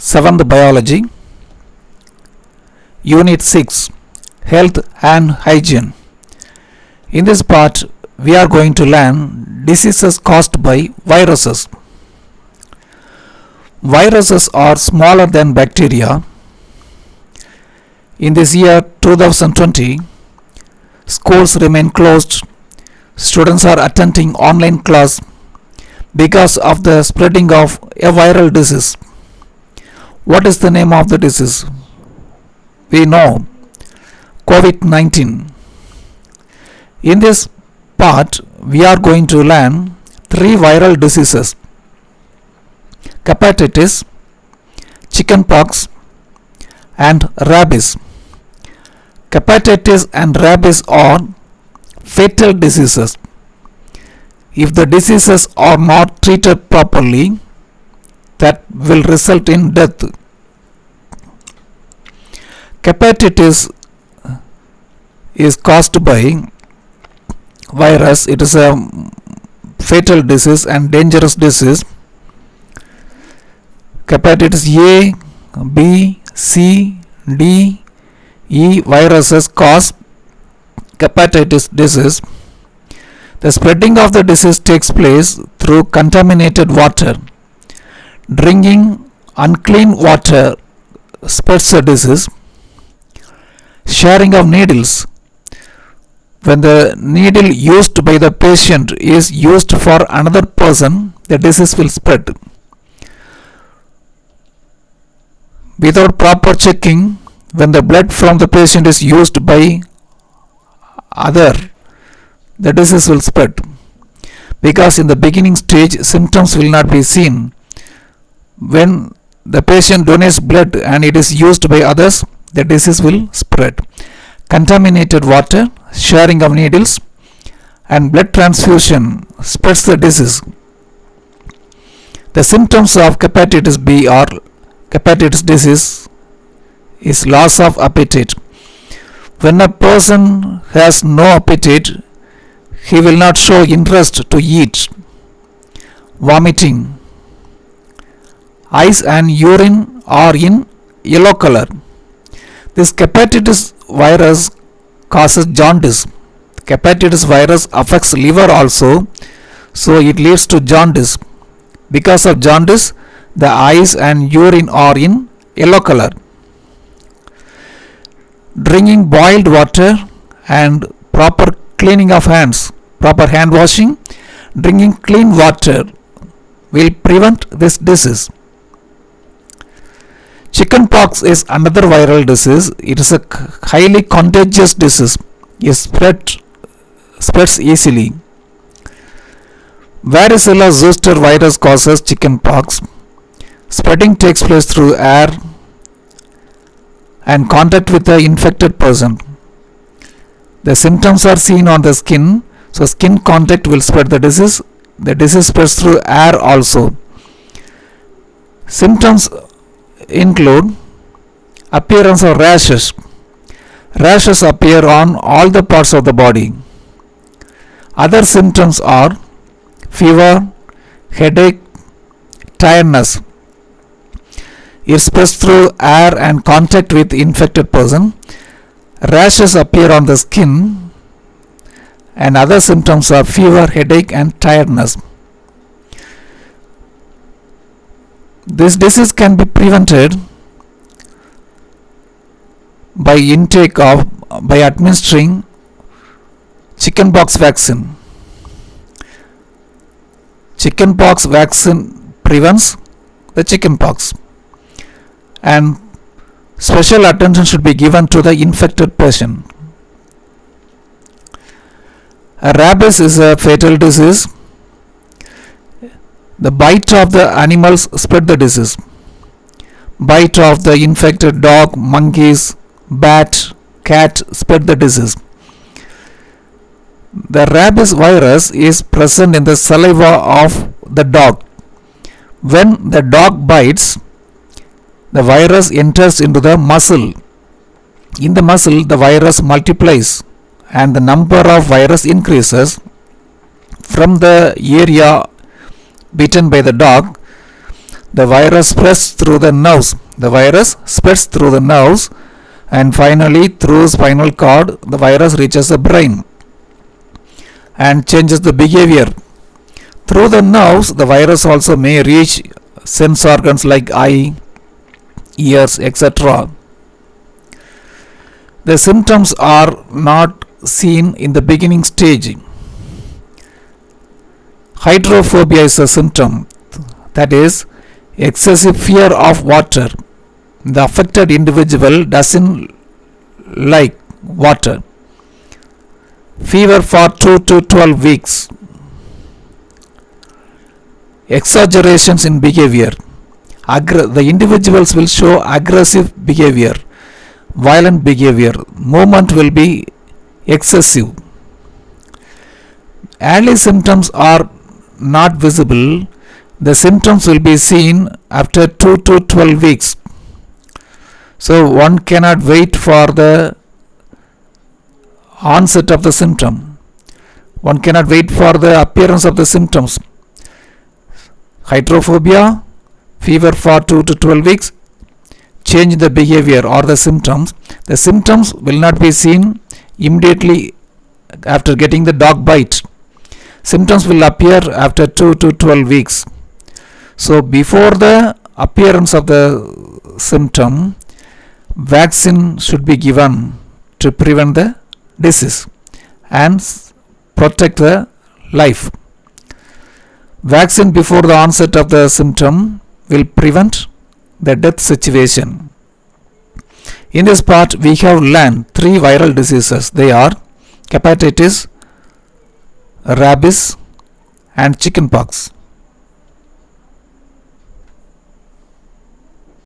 7th Biology, Unit 6, Health and Hygiene. In this part, we are going to learn diseases caused by viruses. Viruses are smaller than bacteria. In this year 2020, schools remain closed. Students are attending online class because of the spreading of a viral disease. What is the name of the disease? We know COVID-19. In this part, we are going to learn 3 viral diseases: hepatitis, chickenpox, and rabies. Hepatitis and rabies are fatal diseases. If the diseases are not treated properly, that will result in death. Hepatitis is caused by virus. It is a fatal disease and dangerous disease. Hepatitis A, B, C, D, E viruses cause hepatitis disease. The spreading of the disease takes place through contaminated water. Drinking unclean water spreads the disease. Sharing of needles. When the needle used by the patient is used for another person, the disease will spread. Without proper checking, when the blood from the patient is used by other, the disease will spread. Because in the beginning stage, symptoms will not be seen. When the patient donates blood and it is used by others, the disease will spread. Contaminated water, sharing of needles, and blood transfusion spreads the disease. The symptoms of hepatitis B or hepatitis disease is loss of appetite. When a person has no appetite, he will not show interest to eat. Vomiting. Eyes and urine are in yellow color. This hepatitis virus causes jaundice. Hepatitis virus affects liver also, so it leads to jaundice. Because of jaundice, the eyes and urine are in yellow color. Drinking boiled water and proper cleaning of hands, proper hand washing, drinking clean water will prevent this disease. Chickenpox is another viral disease. It is a highly contagious disease. It spreads easily. Varicella zoster virus causes chickenpox. Spreading takes place through air and contact with the infected person. The symptoms are seen on the skin, so skin contact will spread the disease. The disease spreads through air also. Symptoms include appearance of rashes. Rashes appear on all the parts of the body. Other symptoms are fever, headache, tiredness. It spreads through air and contact with infected person. Rashes appear on the skin, and other symptoms are fever, headache, and tiredness. This disease can be prevented by administering chickenpox vaccine. Chickenpox vaccine prevents the chickenpox, and special attention should be given to the infected patient. Rabies is a fatal disease. The bite of the animals spread the disease. Bite of the infected dog, monkeys, bat, cat spread the disease. The rabies virus is present in the saliva of the dog. When the dog bites, the virus enters into the muscle. In the muscle, the virus multiplies and the number of virus increases. From the area bitten by the dog, The virus spreads through the nerves. The virus spreads through the nerves, and finally through spinal cord the virus reaches the brain and changes the behavior. Through the nerves the virus also may reach sense organs like eye, ears, etc. The symptoms are not seen in the beginning stage. Hydrophobia is a symptom, that is, excessive fear of water. The affected individual doesn't like water. Fever for 2 to 12 weeks. Exaggerations in behavior. The individuals will show aggressive behavior, violent behavior. Movement will be excessive. Early symptoms are not visible. The symptoms will be seen after 2 to 12 weeks. So one cannot wait for the onset of the symptom. One cannot wait for the appearance of the symptoms. Hydrophobia, fever for 2 to 12 weeks, change in the behavior or the symptoms. The symptoms will not be seen immediately after getting the dog bite. Symptoms will appear after 2 to 12 weeks. So before the appearance of the symptom, vaccine should be given to prevent the disease and protect the life. Vaccine before the onset of the symptom will prevent the death situation. In this part we have learned 3 viral diseases. They are hepatitis, rabies and chickenpox.